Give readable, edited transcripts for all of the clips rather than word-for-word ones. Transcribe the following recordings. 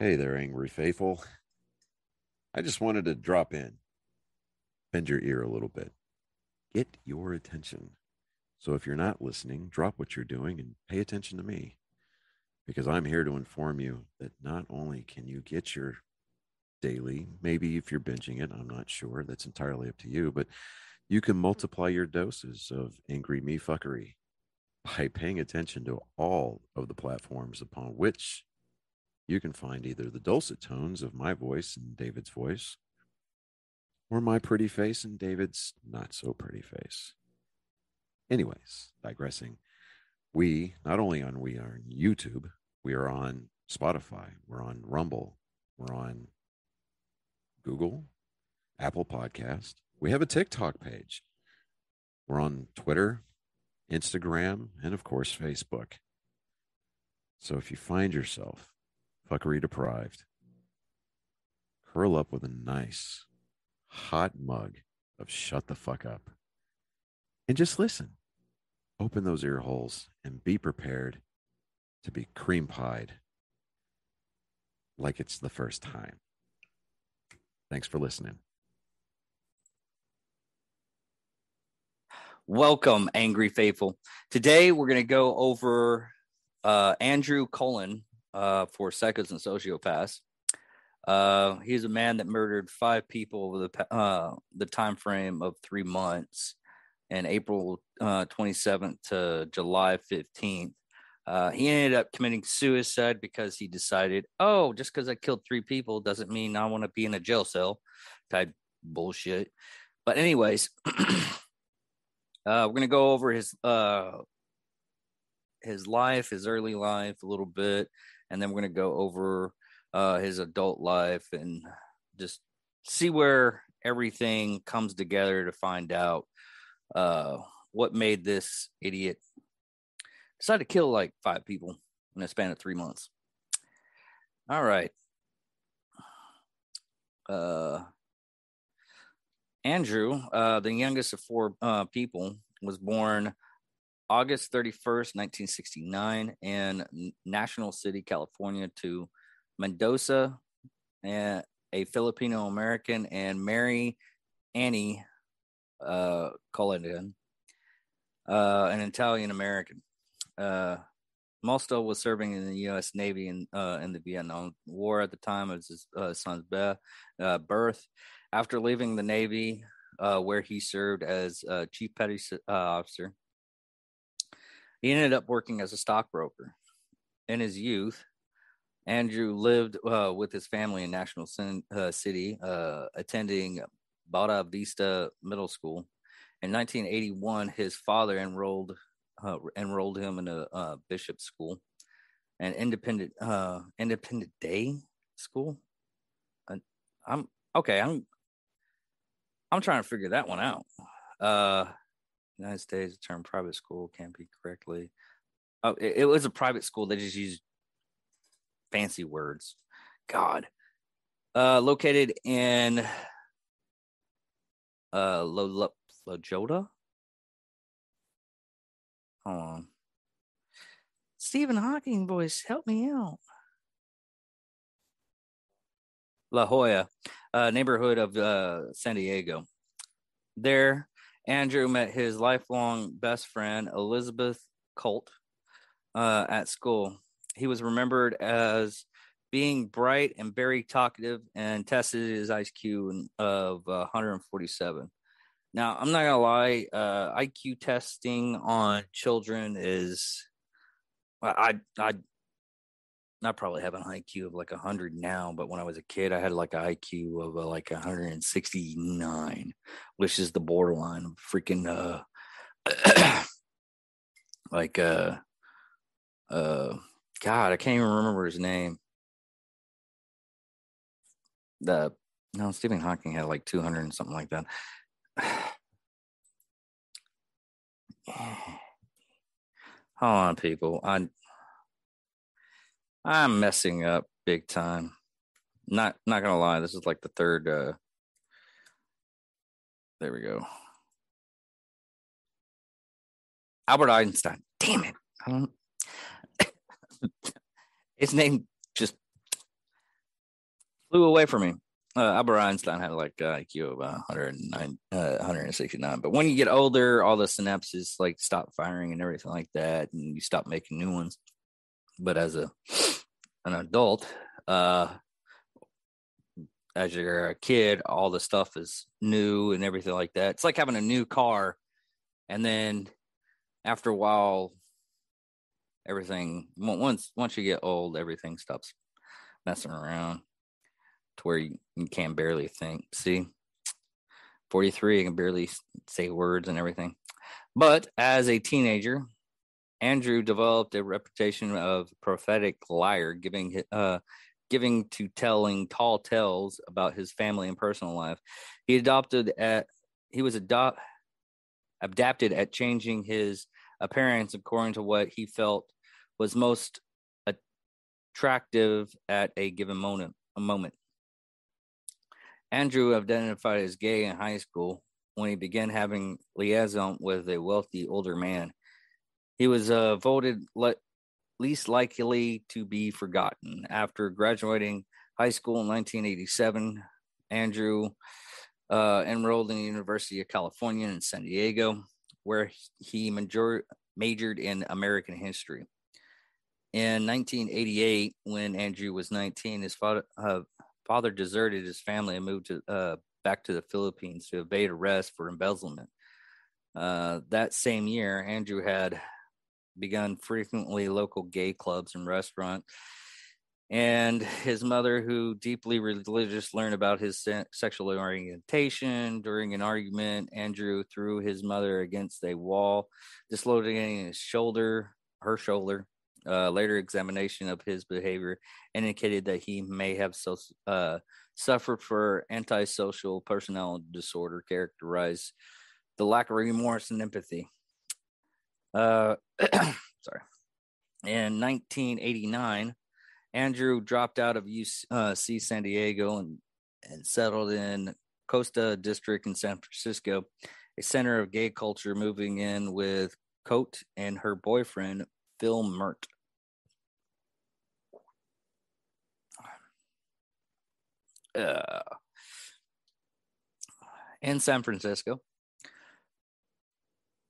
Hey there, angry faithful. I just wanted to drop in, bend your ear a little bit, get your attention. So if you're not listening, drop what you're doing and pay attention to me, because I'm here to inform you that not only can you get your daily, maybe if you're binging it, I'm not sure, that's entirely up to you, but you can multiply your doses of angry me fuckery by paying attention to all of the platforms upon which you can find either the dulcet tones of my voice and David's voice, or my pretty face and David's not so pretty face. Anyways, digressing, we not only we are on YouTube, we are on Spotify, we're on Rumble, we're on Google, Apple Podcast. We have a TikTok page. We're on Twitter, Instagram, and of course, Facebook. So if you find yourself fuckery deprived, curl up with a nice hot mug of shut the fuck up and just listen. Open those ear holes and be prepared to be cream pied like it's the first time. Thanks for listening. Welcome, Angry Faithful. Today, we're going to go over Andrew Cunanan for Psychos and Sociopaths. He's a man that murdered 5 people over the time frame of 3 months, and April 27th to July 15th. He ended up committing suicide because he decided, just because I killed 3 people doesn't mean I want to be in a jail cell type bullshit. But anyways, we're going to go over his life, his early life a little bit, and then we're going to go over his adult life and just see where everything comes together to find out what made this idiot decide to kill like 5 people in a span of 3 months. All right. Andrew, the youngest of 4 people, was born August 31st, 1969 in National City, California, to Mendoza, and a Filipino-American, and Mary Annie Cunanan, an Italian-American. Mosto was serving in the U.S. Navy in the Vietnam War at the time of his son's birth. After leaving the Navy, where he served as Chief Petty Officer, he ended up working as a stockbroker. In his youth, Andrew lived with his family in National City, attending Bauta Vista Middle School. In 1981, his father enrolled him in a bishop school, an independent day school. I'm trying to figure that one out. United States, the term private school can't be correctly. It was a private school. They just used fancy words. God. Located in Lojota. Hold on. Stephen Hawking voice, help me out. La Jolla, neighborhood of San Diego. There, Andrew met his lifelong best friend, Elizabeth Colt, at school. He was remembered as being bright and very talkative and tested his IQ of 147. Now, I'm not going to lie, IQ testing on children is, I probably have an IQ of like 100 now, but when I was a kid, I had like an IQ of like 169, which is the borderline of freaking, God, I can't even remember his name. Stephen Hawking had like 200 and something like that. Hold on, people. I'm messing up big time. Not gonna lie, this is like the third. There we go. Albert Einstein. Damn it! His name just flew away from me. Albert Einstein had like IQ of 109, 169. But when you get older, all the synapses like stop firing and everything like that, and you stop making new ones. But as an adult, as you're a kid, all the stuff is new and everything like that. It's like having a new car, and then after a while, everything once you get old, everything stops messing around to where you can barely think. See, 43, I can barely say words and everything. But as a teenager, Andrew developed a reputation of prophetic liar, giving to telling tall tales about his family and personal life. He was adapted at changing his appearance according to what he felt was most attractive at a given moment. Andrew identified as gay in high school when he began having liaison with a wealthy older man. He was voted least likely to be forgotten. After graduating high school in 1987, Andrew enrolled in the University of California in San Diego, where he majored in American history. In 1988, when Andrew was 19, his father deserted his family and moved back to the Philippines to evade arrest for embezzlement. That same year, Andrew had begun frequently local gay clubs and restaurants. And his mother, who deeply religious, learned about his sexual orientation. During an argument, Andrew threw his mother against a wall, dislocating her shoulder. Later examination of his behavior indicated that he may have suffered for antisocial personality disorder, characterized the lack of remorse and empathy. Sorry. In 1989, Andrew dropped out of UC San Diego and settled in Costa District in San Francisco, a center of gay culture, moving in with Cote and her boyfriend, Phil Mert. In San Francisco,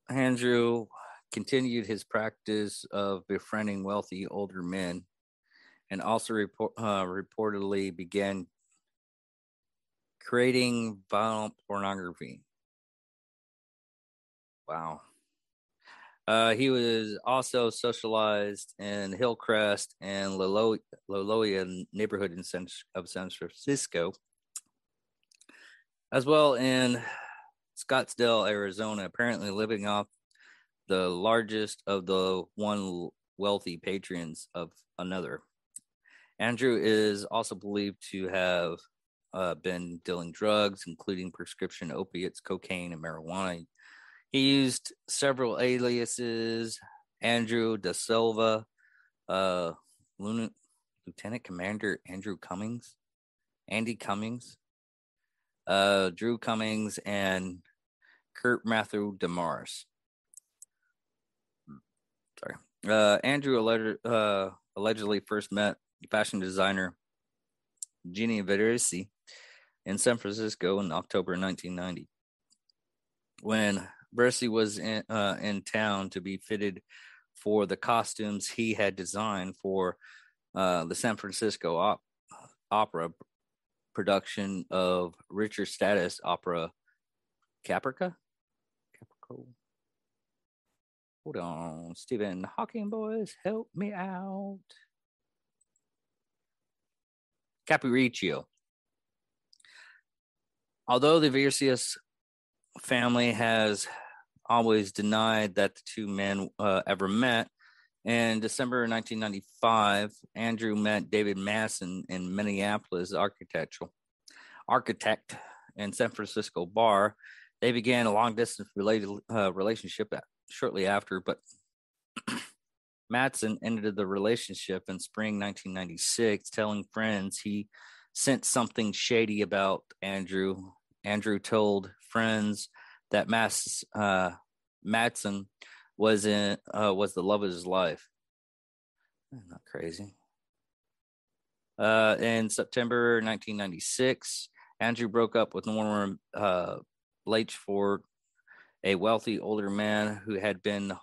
Andrew continued his practice of befriending wealthy older men and also reportedly began creating violent pornography. Wow. He was also socialized in Hillcrest and Loloya neighborhood of San Francisco, as well in Scottsdale, Arizona, apparently living off the largest of the one wealthy patrons of another. Andrew is also believed to have been dealing drugs, including prescription opiates, cocaine, and marijuana. He used several aliases: Andrew Da Silva, Lieutenant Commander Andrew Cummings, Andy Cummings, Drew Cummings, and Kurt Matthew Demars. Sorry. Andrew allegedly first met fashion designer Ginny Verisi in San Francisco in October 1990. When Verisi was in town to be fitted for the costumes he had designed for the San Francisco Opera production of Richard Status opera Caprica. Hold on, Stephen Hawking boys, help me out. Capriccio. Although the Verisius family has always denied that the two men ever met, in December 1995, Andrew met David Masson in Minneapolis, architect in San Francisco bar. They began a long-distance relationship shortly after, but Matson ended the relationship in spring 1996, telling friends he sensed something shady about Andrew. Andrew told friends that Matson was the love of his life. Not crazy. In September 1996, Andrew broke up with Norman Blatchford, a wealthy older man who had been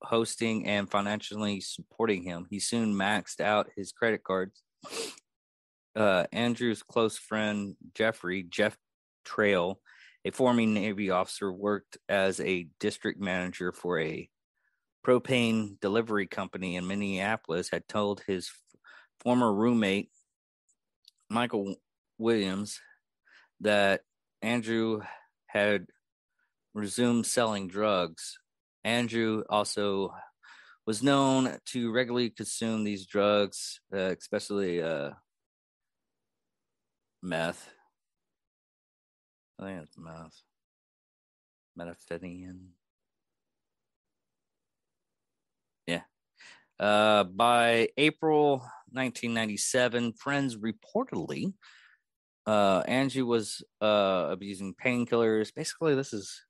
hosting and financially supporting him. He soon maxed out his credit cards. Andrew's close friend, Jeff Trail, a former Navy officer, worked as a district manager for a propane delivery company in Minneapolis, had told his former roommate, Michael Williams, that Andrew had resumed selling drugs. Andrew also was known to regularly consume these drugs, especially meth. I think it's meth. Methamphetamine. Yeah. By April 1997, friends reportedly Andrew was abusing painkillers. Basically, this is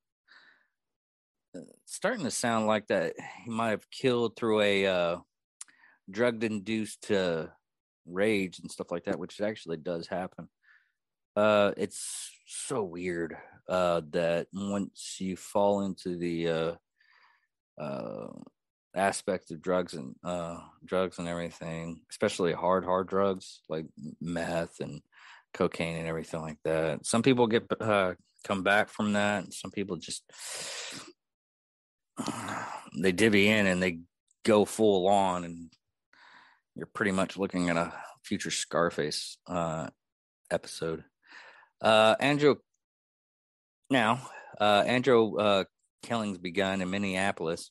starting to sound like that he might have killed through a drug-induced rage and stuff like that, which actually does happen. It's so weird that once you fall into the aspect of drugs and everything, especially hard drugs like meth and cocaine and everything like that. Some people get come back from that, and some people just they divvy in and they go full on, and you're pretty much looking at a future Scarface episode. Andrew killings begun in Minneapolis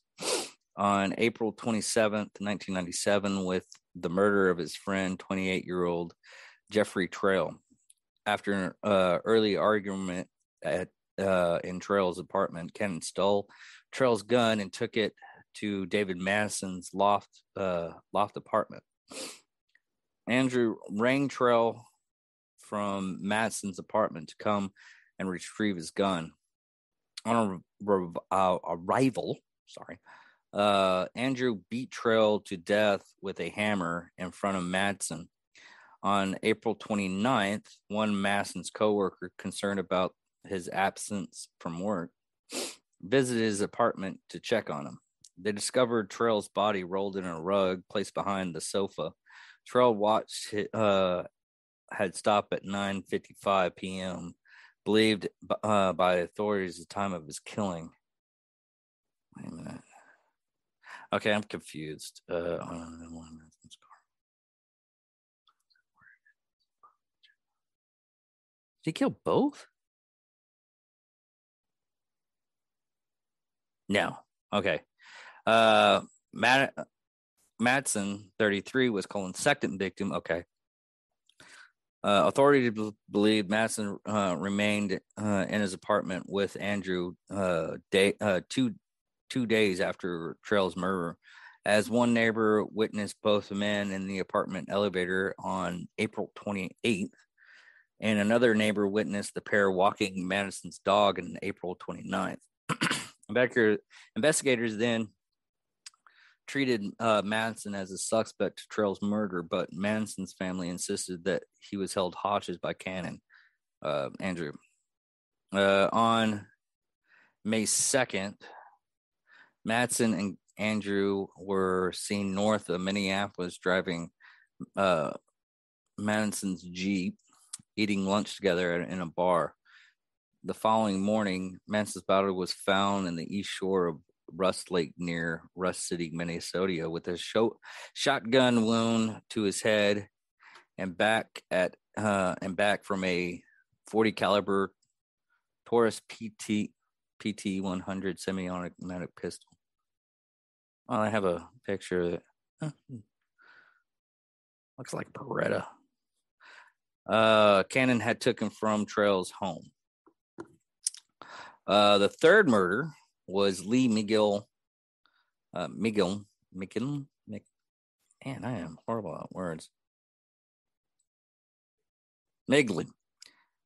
on April 27th, 1997, with the murder of his friend, 28-year-old Jeffrey Trail. After an early argument in Trail's apartment, Ken stole Trail's gun and took it to David Madison's loft apartment. Andrew rang Trail from Madison's apartment to come and retrieve his gun. On arrival, Andrew beat Trail to death with a hammer in front of Madison. On April 29th, one Madison's coworker, concerned about his absence from work, visited his apartment to check on him. They discovered Trail's body rolled in a rug placed behind the sofa. Trail watched had stopped at 9:55 p.m., believed by authorities the time of his killing. Wait a minute. Okay, I'm confused. Did he kill both? No. Okay. Madsen, 33, was Colin's second victim. Okay. Authorities believe Madsen remained in his apartment with Andrew 2 days after Trail's murder, as one neighbor witnessed both men in the apartment elevator on April 28th, and another neighbor witnessed the pair walking Madison's dog on April 29th. Investigators then treated Madison as a suspect to Trail's murder, but Madison's family insisted that he was held hostage by Cunanan, Andrew. On May 2nd, Madison and Andrew were seen north of Minneapolis driving Madison's Jeep, eating lunch together in a bar. The following morning, Madison's body was found in the east shore of Rust Lake near Rust City, Minnesota, with a shotgun wound to his head and back from a .40 caliber Taurus PT 100 semi-automatic pistol. Oh, I have a picture of it. Looks like Beretta. Cunanan had taken from Trail's home. The third murder was Lee McGill. Man, I am horrible at words. Migley.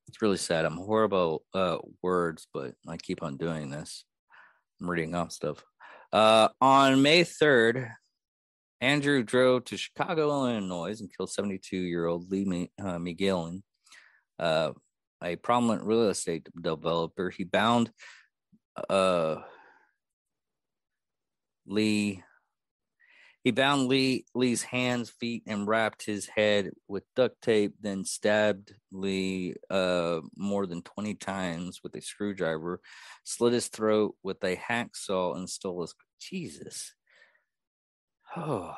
It's really sad. I'm horrible words, but I keep on doing this. I'm reading off stuff. On May 3rd, Andrew drove to Chicago, Illinois, and killed 72-year-old Lee McGillen, a prominent real estate developer. He bound Lee. He bound Lee's hands, feet, and wrapped his head with duct tape, then stabbed Lee more than 20 times with a screwdriver, slit his throat with a hacksaw, and stole his... Jesus. Oh.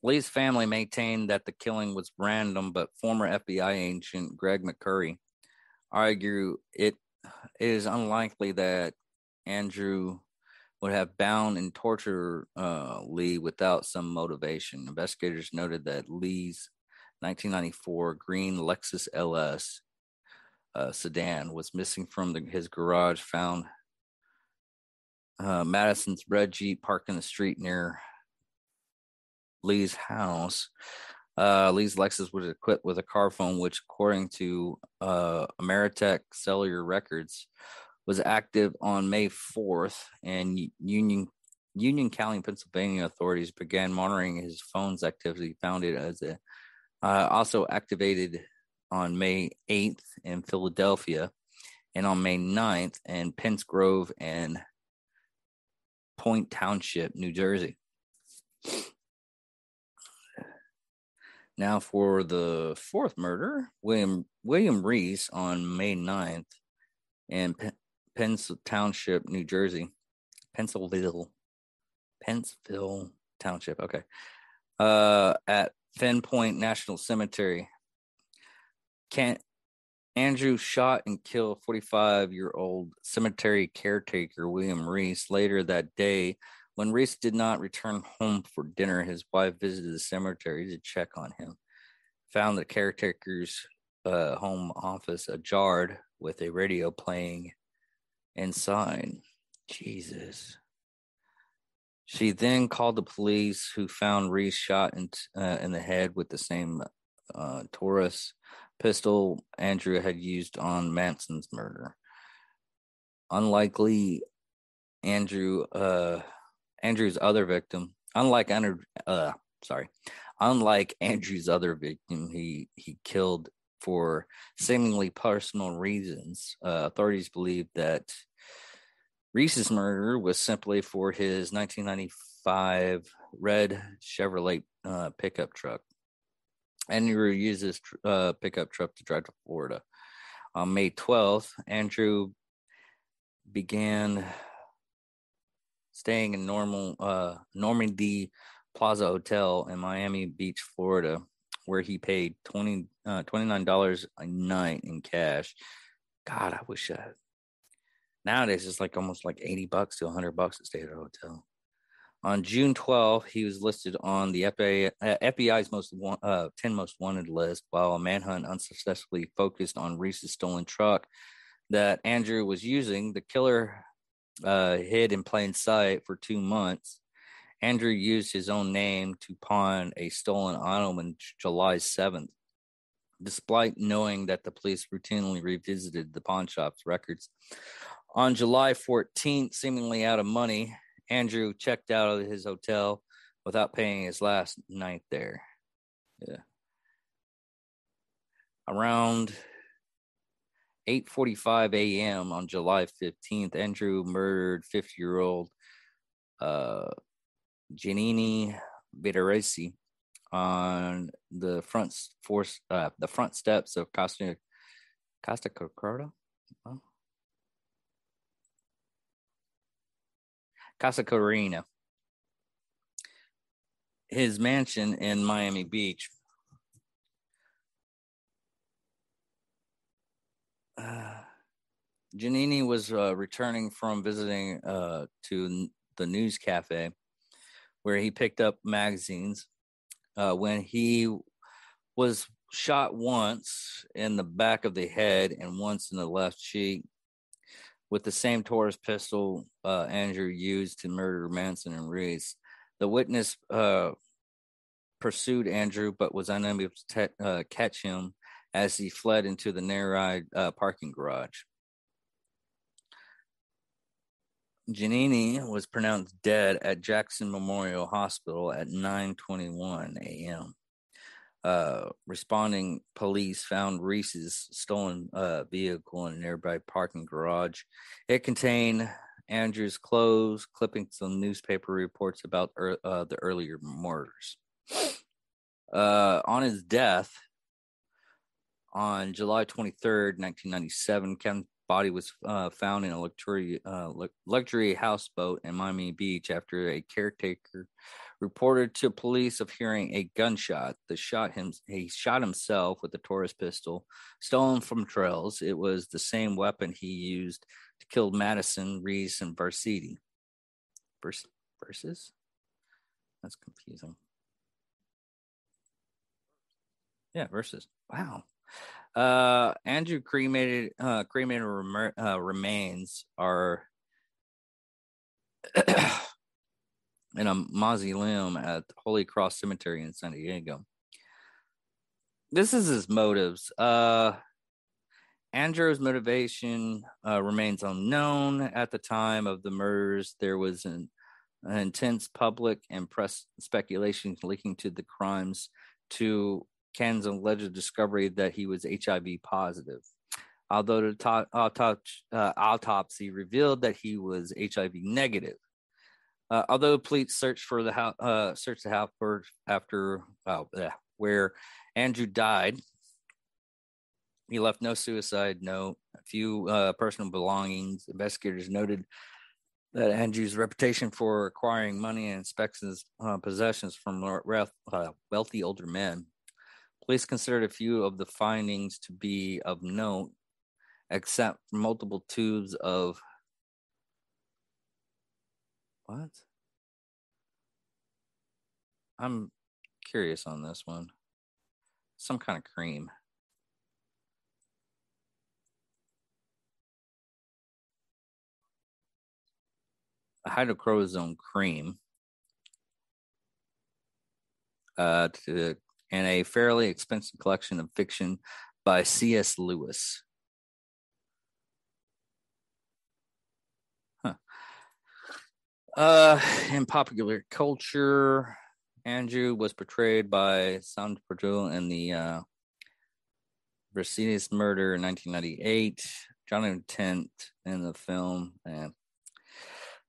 Lee's family maintained that the killing was random, but former FBI agent Greg McCurry argued it is unlikely that Andrew would have bound and tortured Lee without some motivation. Investigators noted that Lee's 1994 green Lexus LS sedan was missing from his garage, found Madison's red Jeep parked in the street near Lee's house. Lee's Lexus was equipped with a car phone, which, according to Ameritech Cellular Records, was active on May 4th, and Union County, Pennsylvania authorities began monitoring his phone's activity, found it as also activated on May 8th in Philadelphia, and on May 9th in Penns Grove and Point Township, New Jersey. Now for the fourth murder, William Reese on May 9th in Penns Township, New Jersey. Pennsville Township, okay. At Fen Point National Cemetery. Andrew shot and killed 45-year-old cemetery caretaker William Reese. Later that day, when Reese did not return home for dinner, his wife visited the cemetery to check on him. Found the caretaker's home office ajar with a radio playing inside. Jesus. She then called the police, who found Reese shot in the head with the same Taurus pistol Andrew had used on Manson's murder. Unlike Andrew's other victim, he killed for seemingly personal reasons. Authorities believe that Reese's murder was simply for his 1995 red Chevrolet pickup truck. Andrew used this pickup truck to drive to Florida. On May 12th, Andrew began staying in Normandy Plaza Hotel in Miami Beach, Florida, where he paid $29 a night in cash. God, I wish I... Nowadays, it's like almost like $80 to $100 to stay at a hotel. On June 12th, he was listed on the FBI's 10 most wanted list, while a manhunt unsuccessfully focused on Reese's stolen truck that Andrew was using. The killer hid in plain sight for 2 months. Andrew used his own name to pawn a stolen item on July 7th. Despite knowing that the police routinely revisited the pawn shop's records. On July 14th, seemingly out of money, Andrew checked out of his hotel without paying his last night there. Yeah. Around 8:45 a.m. on July 15th, Andrew murdered 50-year-old Giannini Viteresi on the front steps of Casa Corona. Casa Corina, his mansion in Miami Beach. Giannini was returning from visiting to the news cafe, where he picked up magazines when he was shot once in the back of the head and once in the left cheek with the same Taurus pistol Andrew used to murder Manson and Reese. The witness pursued Andrew but was unable to catch him as he fled into the nearby parking garage. Giannini was pronounced dead at Jackson Memorial Hospital at 9:21 a.m. Responding police found Reese's stolen vehicle in a nearby parking garage. It contained Andrew's clothes, clippings of newspaper reports about the earlier murders. On his death on July 23rd, 1997, Ken's body was found in a luxury houseboat in Miami Beach after a caretaker reported to police of hearing a gunshot. He shot himself with a Taurus pistol stolen from trails. It was the same weapon he used to kill Madison, Reese, and Versiti. Versus? That's confusing. Yeah, versus. Wow. Andrew cremated remains are in a mausoleum at Holy Cross Cemetery in San Diego. This is his motives. Andrew's motivation remains unknown. At the time of the murders, there was an intense public and press speculation linking to the crimes to Ken's alleged discovery that he was HIV positive. Although the autopsy revealed that he was HIV negative. Although police searched the house after where Andrew died, he left no suicide note, a few personal belongings. Investigators noted that Andrew's reputation for acquiring money and inspections possessions from wealthy older men. Police considered a few of the findings to be of note, except for multiple tubes of what? I'm curious on this one. Some kind of cream. A hydrochromosome cream. And a fairly expensive collection of fiction by C.S. Lewis. In popular culture, Andrew was portrayed by Sandra Perdue in the Versiti's murder in 1998. Johnny Tent in the film. And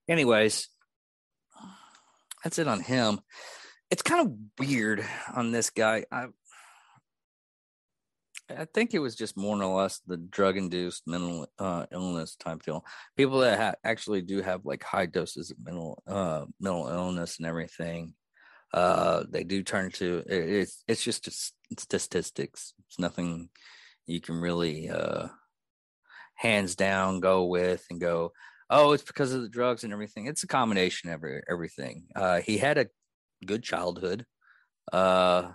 anyways, that's it on him. It's kind of weird on this guy. I think it was just more or less the drug-induced mental illness type deal. People that actually do have like high doses of mental illness and everything, they do turn to it's just statistics. It's nothing you can really hands down go with and go, oh, it's because of the drugs and everything. It's a combination of everything. He had a good childhood until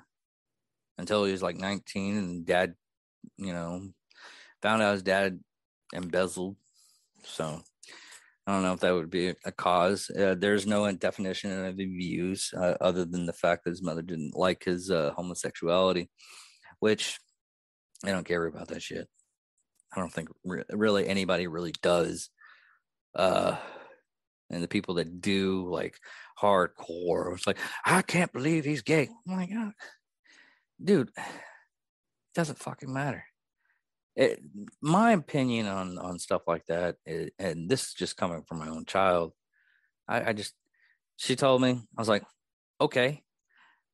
he was like 19, and dad, found out his dad embezzled. So I don't know if that would be a cause. There's no definition of the views other than the fact that his mother didn't like his homosexuality, which I don't care about that shit. I don't think really anybody really does. And the people that do, like hardcore, it's like, I can't believe he's gay. I'm like, oh, dude, it doesn't fucking matter. My opinion on stuff like that, and this is just coming from my own child. She told me, I was like, okay,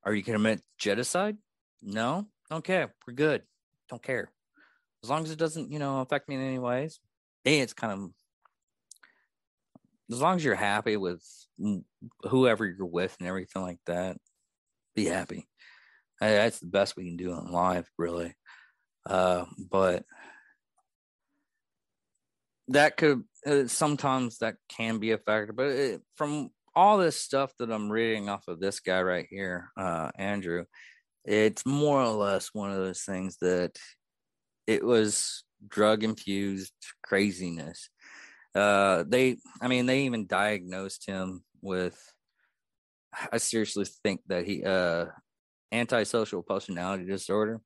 are you going to commit genocide? No, don't care. We're good. Don't care. As long as it doesn't, affect me in any ways. It's kind of, as long as you're happy with whoever you're with and everything like that, be happy. That's the best we can do in life, really. But that could sometimes that can be a factor. But from all this stuff that I'm reading off of this guy right here, Andrew, it's more or less one of those things that it was drug infused craziness. They even diagnosed him with, I seriously think that he antisocial personality disorder.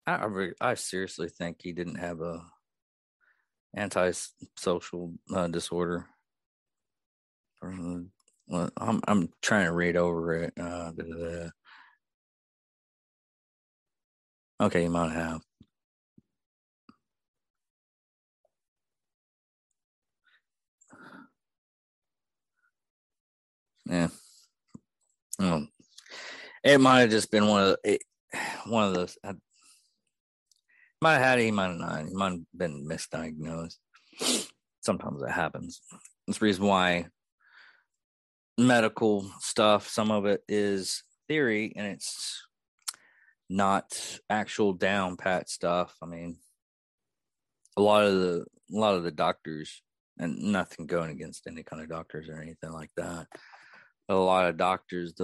I seriously think he didn't have a antisocial disorder. I'm trying to read over it. Okay, you might have. Yeah. It might have just been one of those. I might have had it, he might have not. He might have been misdiagnosed. Sometimes it happens. That's the reason why medical stuff, some of it is theory and it's not actual down pat stuff. I mean, a lot of the doctors, and nothing going against any kind of doctors or anything like that. But a lot of doctors,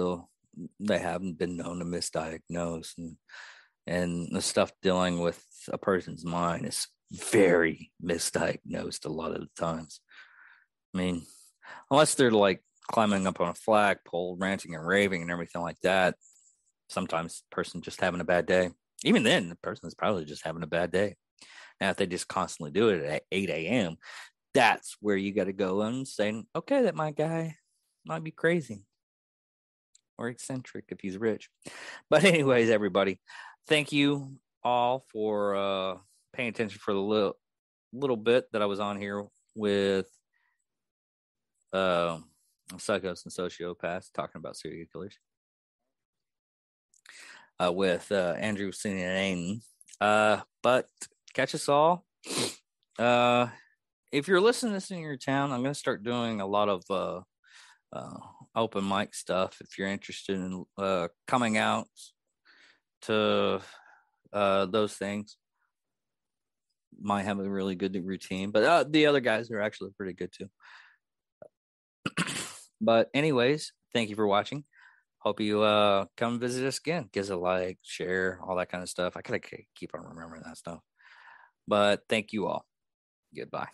they haven't been known to misdiagnose, and the stuff dealing with a person's mind is very misdiagnosed a lot of the times. I mean, unless they're like climbing up on a flagpole, ranting and raving and everything like that, sometimes the person's just having a bad day. Even then, the person is probably just having a bad day. Now, if they just constantly do it at 8 a.m., that's where you got to go and say, okay, that my guy might be crazy or eccentric if he's rich. But anyways, everybody, thank you all for paying attention for the little bit that I was on here with psychos and sociopaths talking about serial killers with Andrew Cunanan. But catch us all. If you're listening to this in your town, I'm going to start doing a lot of open mic stuff. If you're interested in coming out to those things, might have a really good routine. But the other guys are actually pretty good too. But anyways, thank you for watching. Hope you come visit us again. Give us a like, share, all that kind of stuff. I gotta keep on remembering that stuff. But thank you all. Goodbye.